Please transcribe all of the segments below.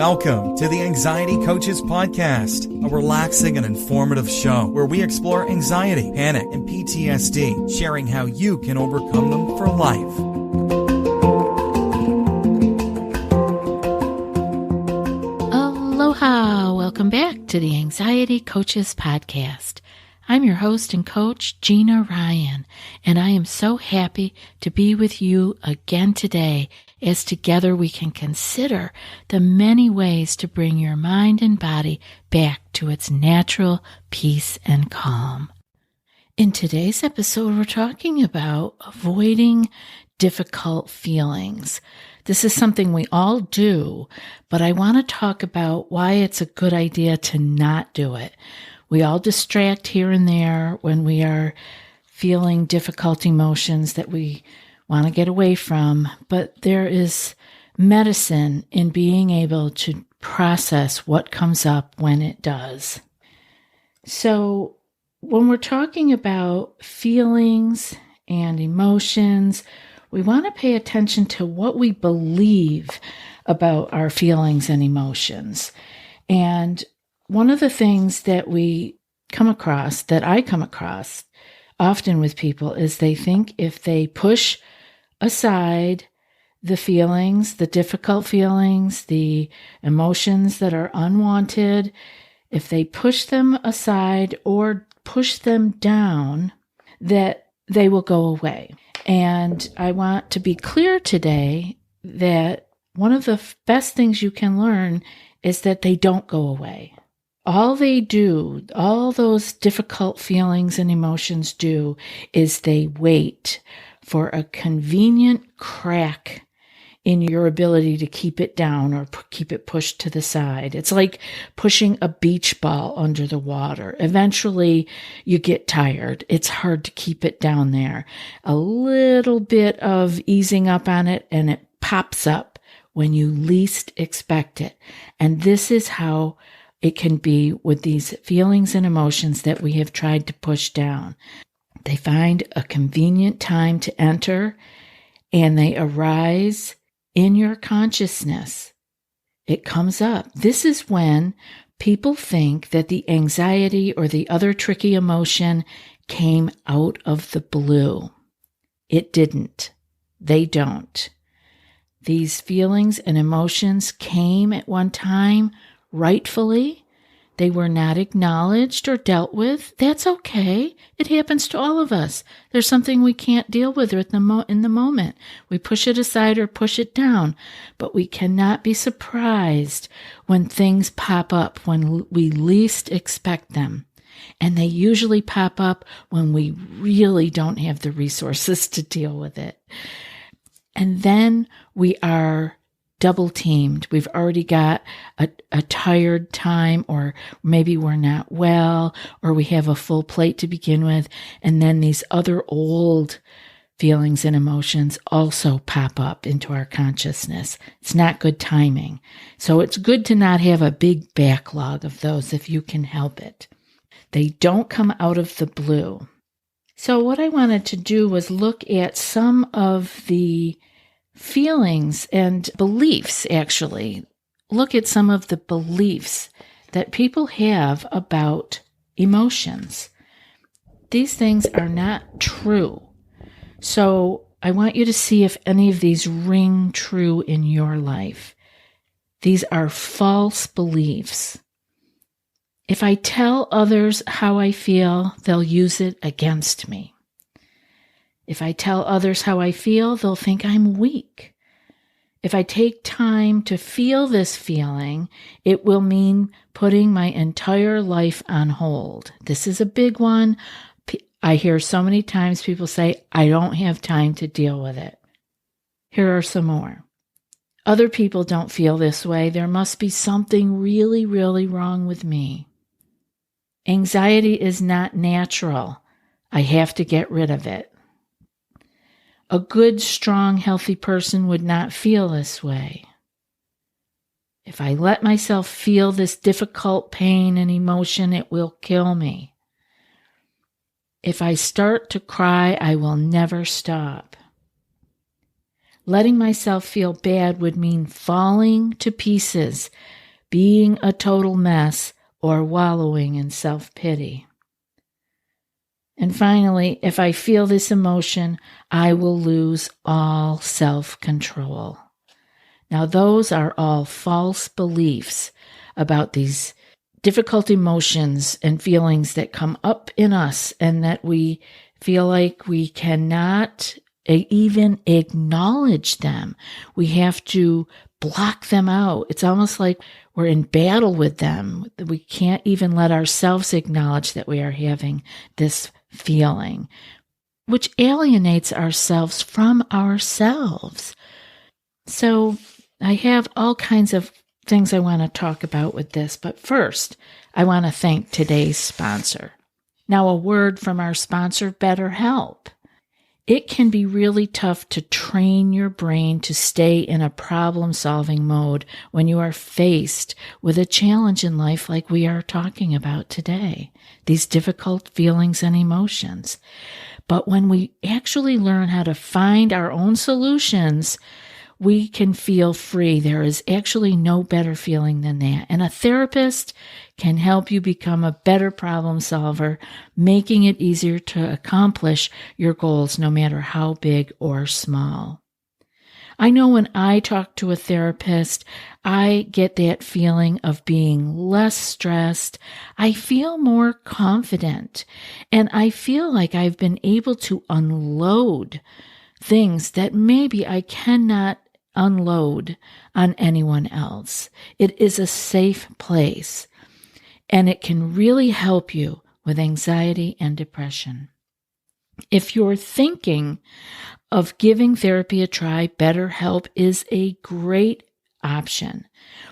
Welcome to the Anxiety Coaches Podcast, a relaxing and informative show where we explore anxiety, panic, and PTSD, sharing how you can overcome them for life. Aloha! Welcome back to the Anxiety Coaches Podcast. I'm your host and coach, Gina Ryan, and I am so happy to be with you again today as together we can consider the many ways to bring your mind and body back to its natural peace and calm. In today's episode, we're talking about avoiding difficult feelings. This is something we all do, but I want to talk about why it's a good idea to not do it. We all distract here and there when we are feeling difficult emotions that we want to get away from, but there is medicine in being able to process what comes up when it does. So when we're talking about feelings and emotions, we want to pay attention to what we believe about our feelings and emotions. And one of the things that I come across often with people is they think if they push aside the feelings, the difficult feelings, the emotions that are unwanted, if they push them aside or push them down, that they will go away. And I want to be clear today that one of the best things you can learn is that they don't go away. All they do, all those difficult feelings and emotions do, is they wait for a convenient crack in your ability to keep it down or keep it pushed to the side. It's like pushing a beach ball under the water. Eventually, you get tired. It's hard to keep it down there. A little bit of easing up on it, and it pops up when you least expect it. And this is how it can be with these feelings and emotions that we have tried to push down. They find a convenient time to enter, and they arise in your consciousness. It comes up. This is when people think that the anxiety or the other tricky emotion came out of the blue. It didn't. They don't. These feelings and emotions came at one time rightfully. They were not acknowledged or dealt with. That's okay. It happens to all of us. There's something we can't deal with in the moment. We push it aside or push it down. But we cannot be surprised when things pop up when we least expect them. And they usually pop up when we really don't have the resources to deal with it. And then we are double teamed. We've already got a tired time, or maybe we're not well, or we have a full plate to begin with. And then these other old feelings and emotions also pop up into our consciousness. It's not good timing. So it's good to not have a big backlog of those if you can help it. They don't come out of the blue. So what I wanted to do was look at some of the feelings and beliefs, actually. Look at some of the beliefs that people have about emotions. These things are not true. So I want you to see if any of these ring true in your life. These are false beliefs. If I tell others how I feel, they'll use it against me. If I tell others how I feel, they'll think I'm weak. If I take time to feel this feeling, it will mean putting my entire life on hold. This is a big one. I hear so many times people say, I don't have time to deal with it. Here are some more. Other people don't feel this way. There must be something really, really wrong with me. Anxiety is not natural. I have to get rid of it. A good, strong, healthy person would not feel this way. If I let myself feel this difficult pain and emotion, it will kill me. If I start to cry, I will never stop. Letting myself feel bad would mean falling to pieces, being a total mess, or wallowing in self-pity. And finally, if I feel this emotion, I will lose all self-control. Now, those are all false beliefs about these difficult emotions and feelings that come up in us and that we feel like we cannot even acknowledge them. We have to block them out. It's almost like we're in battle with them. We can't even let ourselves acknowledge that we are having this feeling, which alienates ourselves from ourselves. So I have all kinds of things I want to talk about with this, but first, I want to thank today's sponsor. Now, a word from our sponsor, BetterHelp. It can be really tough to train your brain to stay in a problem-solving mode when you are faced with a challenge in life like we are talking about today, these difficult feelings and emotions. But when we actually learn how to find our own solutions, we can feel free. There is actually no better feeling than that. And a therapist can help you become a better problem solver, making it easier to accomplish your goals, no matter how big or small. I know when I talk to a therapist, I get that feeling of being less stressed. I feel more confident, and I feel like I've been able to unload things that maybe I cannot unload on anyone else. It is a safe place, and it can really help you with anxiety and depression. If you're thinking of giving therapy a try, BetterHelp is a great option.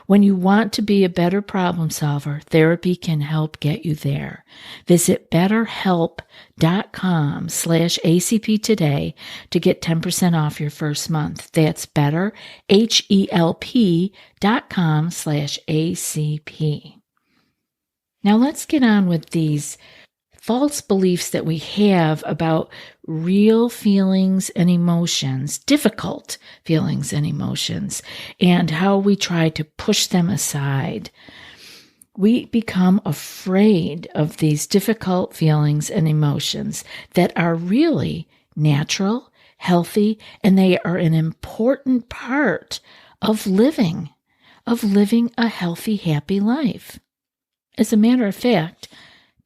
When you want to be a better problem solver, therapy can help get you there. Visit BetterHelp.com/ACP today to get 10% off your first month. That's BetterHelp.com/ACP. Now let's get on with these false beliefs that we have about real feelings and emotions, difficult feelings and emotions, and how we try to push them aside. We become afraid of these difficult feelings and emotions that are really natural, healthy, and they are an important part of living a healthy, happy life. As a matter of fact,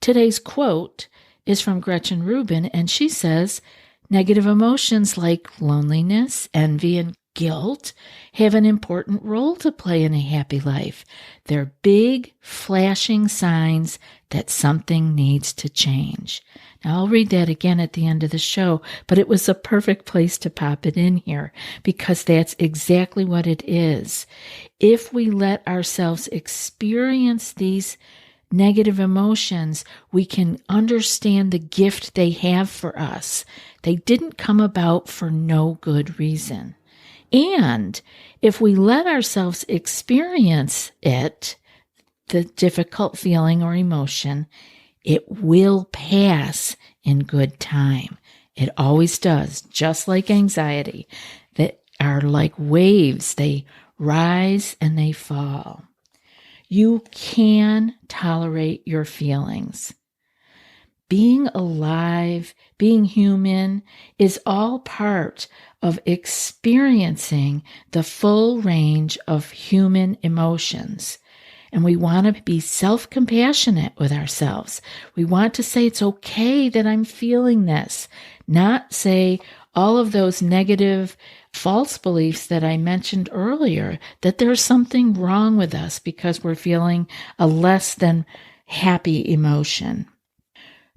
today's quote is from Gretchen Rubin, and she says, negative emotions like loneliness, envy, and guilt have an important role to play in a happy life. They're big, flashing signs that something needs to change. Now, I'll read that again at the end of the show, but it was a perfect place to pop it in here because that's exactly what it is. If we let ourselves experience these negative emotions, we can understand the gift they have for us. They didn't come about for no good reason. And if we let ourselves experience it, the difficult feeling or emotion, it will pass in good time. It always does, just like anxiety, that are like waves. They rise and they fall. You can tolerate your feelings. Being alive, being human, is all part of experiencing the full range of human emotions. And we want to be self-compassionate with ourselves. We want to say it's okay that I'm feeling this, not say all of those negative false beliefs that I mentioned earlier, that there's something wrong with us because we're feeling a less than happy emotion.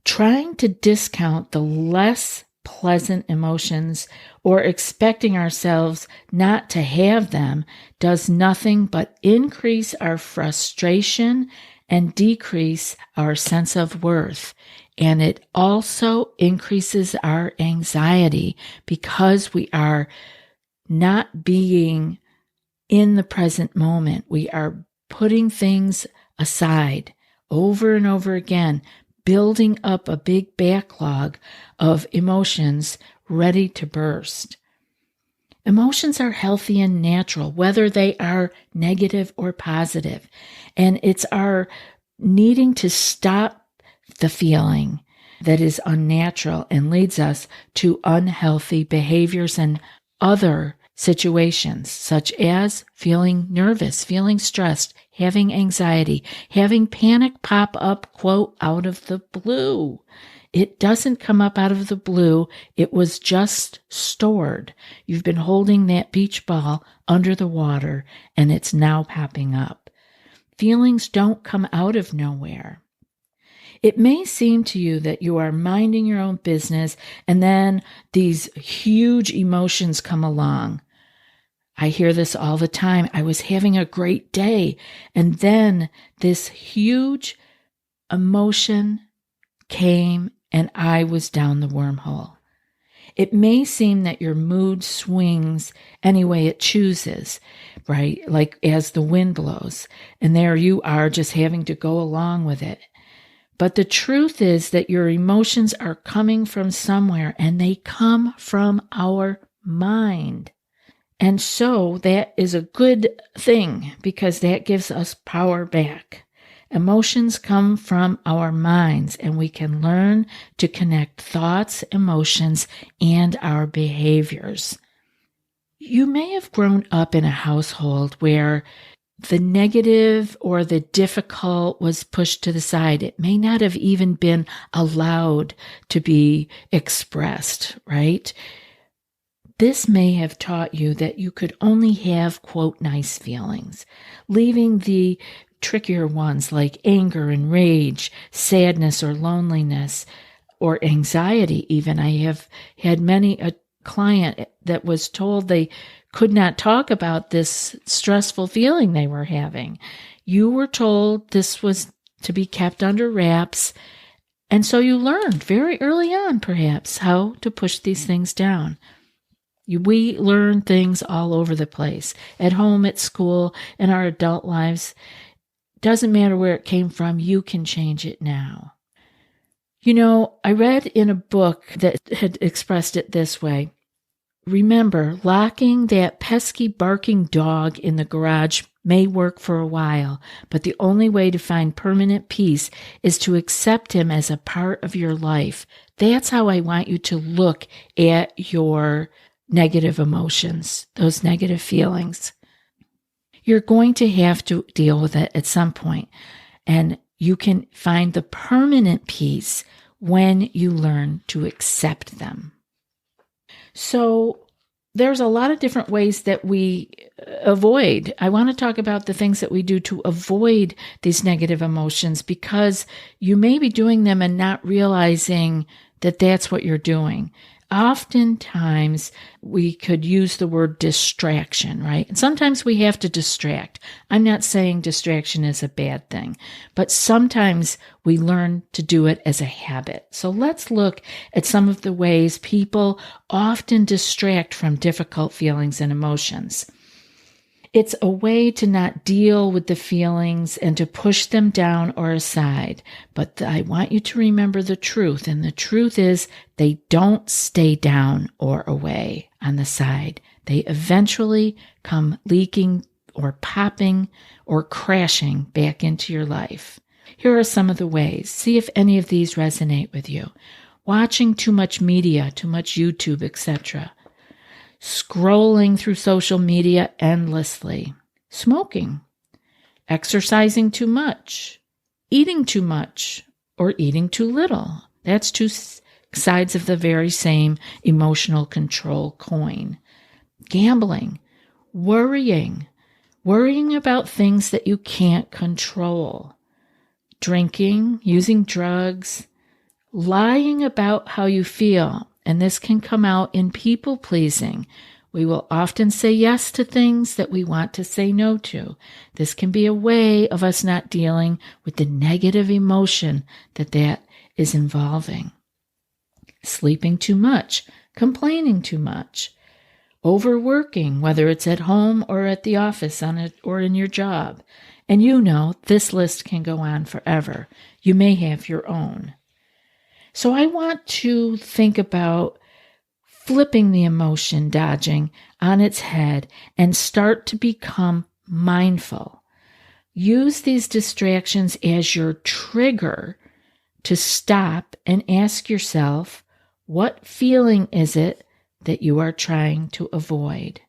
Trying to discount the less pleasant emotions or expecting ourselves not to have them does nothing but increase our frustration and decrease our sense of worth. And it also increases our anxiety because we are not being in the present moment. We are putting things aside over and over again, building up a big backlog of emotions ready to burst. Emotions are healthy and natural, whether they are negative or positive. And it's our needing to stop the feeling that is unnatural and leads us to unhealthy behaviors and other situations, such as feeling nervous, feeling stressed, having anxiety, having panic pop up, quote, out of the blue. It doesn't come up out of the blue. It was just stored. You've been holding that beach ball under the water, and it's now popping up. Feelings don't come out of nowhere. It may seem to you that you are minding your own business, and then these huge emotions come along. I hear this all the time. I was having a great day, and then this huge emotion came, and I was down the wormhole. It may seem that your mood swings any way it chooses, right? Like as the wind blows, and there you are just having to go along with it. But the truth is that your emotions are coming from somewhere, and they come from our mind. And so that is a good thing because that gives us power back. Emotions come from our minds, and we can learn to connect thoughts, emotions, and our behaviors. You may have grown up in a household where the negative or the difficult was pushed to the side. It may not have even been allowed to be expressed, right? This may have taught you that you could only have, quote, nice feelings, leaving the trickier ones like anger and rage, sadness or loneliness, or anxiety even. I have had a client that was told they could not talk about this stressful feeling they were having. You were told this was to be kept under wraps, and so you learned very early on, perhaps, how to push these things down. We learn things all over the place, at home, at school, in our adult lives. Doesn't matter where it came from, you can change it now. You know, I read in a book that had expressed it this way. Remember, locking that pesky barking dog in the garage may work for a while, but the only way to find permanent peace is to accept him as a part of your life. That's how I want you to look at your negative emotions, those negative feelings. You're going to have to deal with it at some point, and you can find the permanent peace when you learn to accept them. So there's a lot of different ways that we avoid. I want to talk about the things that we do to avoid these negative emotions, because you may be doing them and not realizing that that's what you're doing. Oftentimes, we could use the word distraction, right? And sometimes we have to distract. I'm not saying distraction is a bad thing, but sometimes we learn to do it as a habit. So let's look at some of the ways people often distract from difficult feelings and emotions. It's a way to not deal with the feelings and to push them down or aside. But I want you to remember the truth. And the truth is they don't stay down or away on the side. They eventually come leaking or popping or crashing back into your life. Here are some of the ways. See if any of these resonate with you. Watching too much media, too much YouTube, etc. Scrolling through social media endlessly, smoking, exercising too much, eating too much, or eating too little. That's two sides of the very same emotional control coin. Gambling, worrying about things that you can't control. Drinking, using drugs, lying about how you feel. And this can come out in people-pleasing. We will often say yes to things that we want to say no to. This can be a way of us not dealing with the negative emotion that is involving. Sleeping too much, complaining too much, overworking, whether it's at home or at the office or in your job. And you know, this list can go on forever. You may have your own. So I want to think about flipping the emotion dodging on its head and start to become mindful. Use these distractions as your trigger to stop and ask yourself, what feeling is it that you are trying to avoid?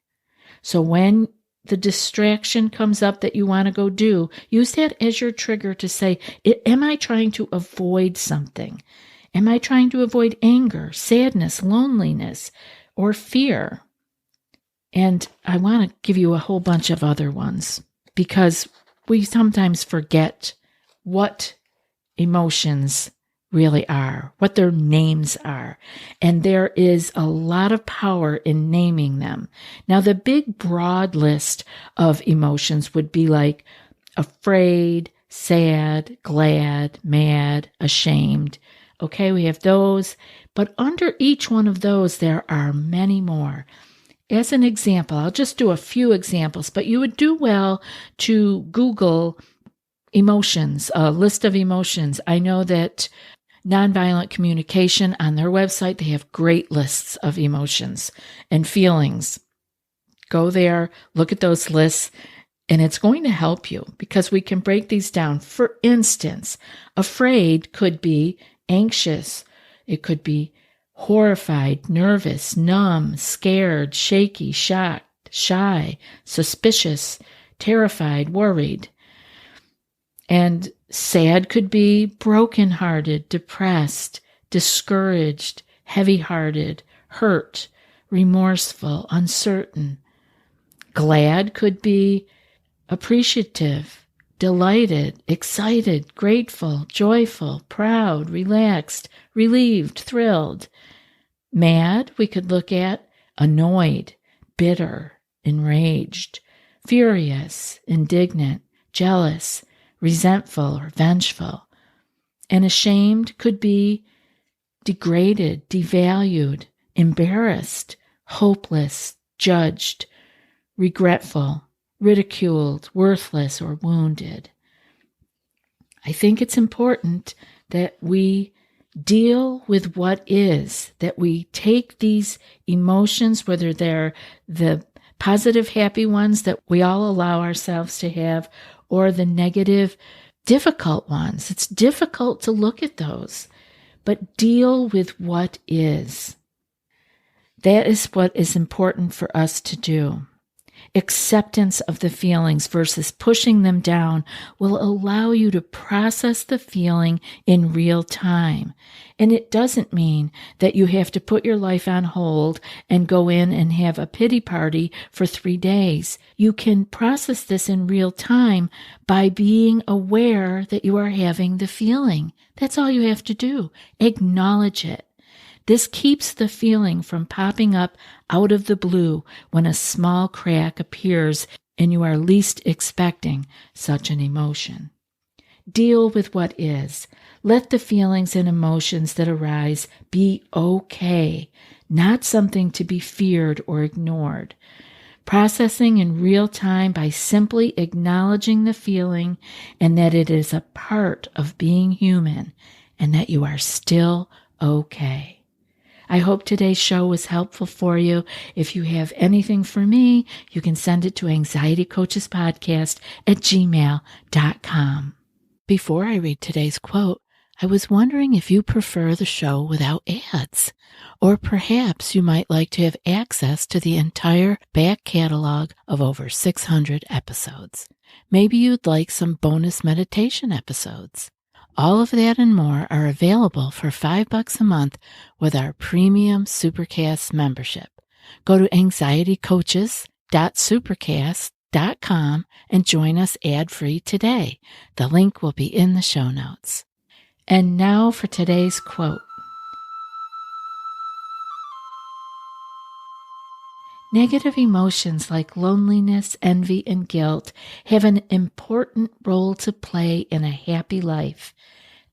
So when the distraction comes up that you want to go do, use that as your trigger to say, am I trying to avoid something? Am I trying to avoid anger, sadness, loneliness, or fear? And I want to give you a whole bunch of other ones because we sometimes forget what emotions really are, what their names are. And there is a lot of power in naming them. Now, the big broad list of emotions would be like afraid, sad, glad, mad, ashamed. Okay, we have those. But under each one of those, there are many more. As an example, I'll just do a few examples, but you would do well to Google emotions, a list of emotions. I know that Nonviolent Communication, on their website, they have great lists of emotions and feelings. Go there, look at those lists, and it's going to help you because we can break these down. For instance, afraid could be anxious. It could be horrified, nervous, numb, scared, shaky, shocked, shy, suspicious, terrified, worried. And sad could be brokenhearted, depressed, discouraged, heavy-hearted, hurt, remorseful, uncertain. Glad could be appreciative, delighted, excited, grateful, joyful, proud, relaxed, relieved, thrilled. Mad, we could look at annoyed, bitter, enraged, furious, indignant, jealous, resentful or vengeful. And ashamed could be degraded, devalued, embarrassed, hopeless, judged, regretful, ridiculed, worthless, or wounded. I think it's important that we deal with what is, that we take these emotions, whether they're the positive, happy ones that we all allow ourselves to have, or the negative, difficult ones. It's difficult to look at those, but deal with what is. That is what is important for us to do. Acceptance of the feelings versus pushing them down will allow you to process the feeling in real time. And it doesn't mean that you have to put your life on hold and go in and have a pity party for 3 days. You can process this in real time by being aware that you are having the feeling. That's all you have to do. Acknowledge it. This keeps the feeling from popping up out of the blue when a small crack appears and you are least expecting such an emotion. Deal with what is. Let the feelings and emotions that arise be okay, not something to be feared or ignored. Processing in real time by simply acknowledging the feeling and that it is a part of being human and that you are still okay. I hope today's show was helpful for you. If you have anything for me, you can send it to anxietycoachespodcast@gmail.com. Before I read today's quote, I was wondering if you prefer the show without ads, or perhaps you might like to have access to the entire back catalog of over 600 episodes. Maybe you'd like some bonus meditation episodes. All of that and more are available for $5 a month with our premium Supercast membership. Go to anxietycoaches.supercast.com and join us ad-free today. The link will be in the show notes. And now for today's quote. Negative emotions like loneliness, envy, and guilt have an important role to play in a happy life.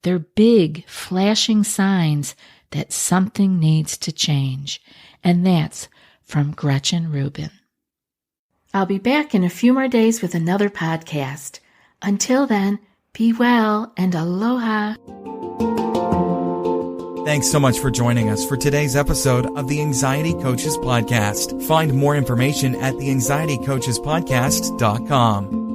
They're big, flashing signs that something needs to change. And that's from Gretchen Rubin. I'll be back in a few more days with another podcast. Until then, be well and aloha. Thanks so much for joining us for today's episode of the Anxiety Coaches Podcast. Find more information at theanxietycoachespodcast.com.